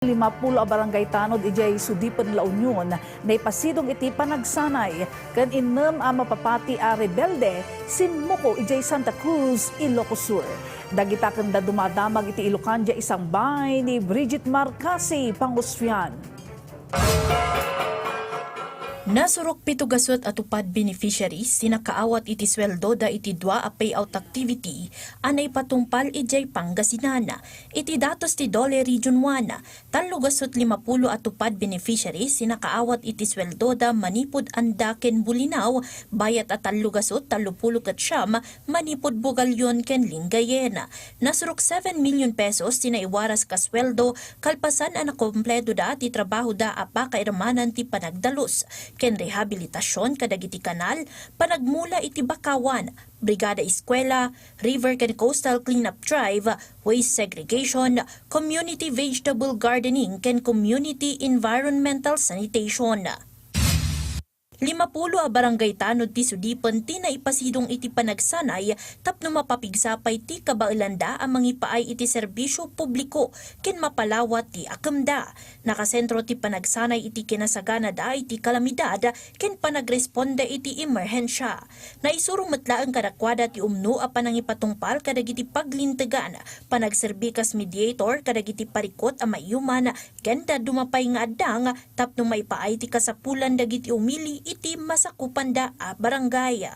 50 a barangay tanod idiay sudipan La Union na ipasidong iti panagsanay kan inem a mapapati a rebelde sinmuko idiay Santa Cruz, Ilocos Sur. Dagita kanda dumadamag iti Ilocanja isang bay ni Brigitte Marcasi-Pangosfian. Nasurok pito gasut at TUPAD beneficiaries sinakaawat iti sweldo da iti dua a payout activity anay patungpal idiay Pangasinan. Iti datos ti DOLE Region 1, 3 gasut 50 at TUPAD beneficiaries sinakaawat iti sweldo da manipod andaken bulinaw bayat at 3 gasut 30 ket siyam manipod bugalyon ken linggayen. Nasurok 7 million pesos tinaiwaras ka sweldo kalpasan ang kompleto da ti trabaho da apa kairamanan ti panagdalos ken rehabilitasyon kadagiti kanal, panagmula iti Bakawan, Brigada Eskwela, River ken Coastal Cleanup Drive, Waste Segregation, Community Vegetable Gardening ken Community Environmental Sanitation. 50 a barangay tanod ti sudipan ti naipasidong iti panagsanay tapno mapapigsapay ti kabailanda ang mangipaay iti serbisyo publiko ken mapalawat ti akamda. Nakasentro ti panagsanay iti kinasagana da iti kalamidad ken panagresponde iti emerhensya. Naisurong matlaang kadakwada ti umno a panangipatungpal kadagiti paglintegan, panagserbikas mediator kadagiti parikot a mayuman ken dumapay nga addang tapno maipaay ti kasapulan dagiti umili iti masakupan da a barangay.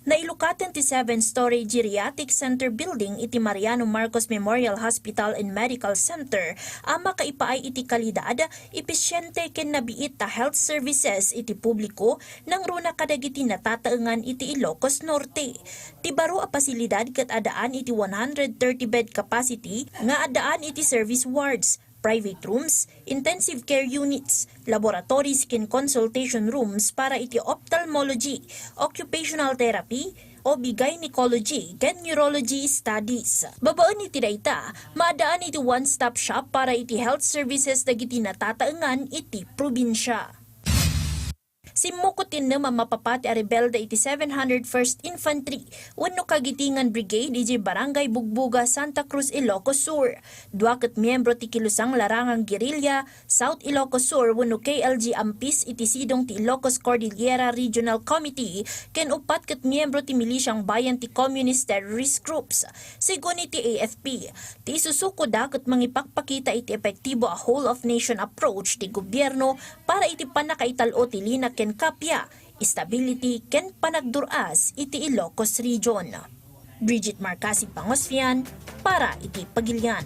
Nailukaten ti 7-story geriatric center building iti Mariano Marcos Memorial Hospital and Medical Center ama kaipaay iti kalidad, epesyente ken nabiit ta health services iti publiko nang runa kadagiti natataengan iti Ilocos Norte. Ti baro a pasilidad ket adaan iti 130 bed capacity nga adaan iti service wards, private rooms, intensive care units, laboratories ken consultation rooms para iti ophthalmology, occupational therapy, gynecology ken neurology studies. Babaan iti dayta, maadaan iti one-stop shop para iti health services dagiti natataengan iti probinsya. Simukutin na mapapati a rebelde iti 701st Infantry wenno kagitingan brigade iti barangay Bugbuga, Santa Cruz, Ilocos Sur. 2 ket miyembro ti kilusang larangang gerilya South Ilocos Sur wenno KLG Ampis iti sidong ti Ilocos Cordillera Regional Committee ken 4 ket miyembro ti milisyang bayan ti Communist Terrorist Groups. Sigon iti AFP, ti isusuko da ket mangipakpakita iti epektibo a whole of nation approach ti gobyerno para iti panakaitalo ti lina ken kapya, stability ken panagduras iti Ilocos Region. Brigitte Marcasi-Pangosfian para iti Pagilian.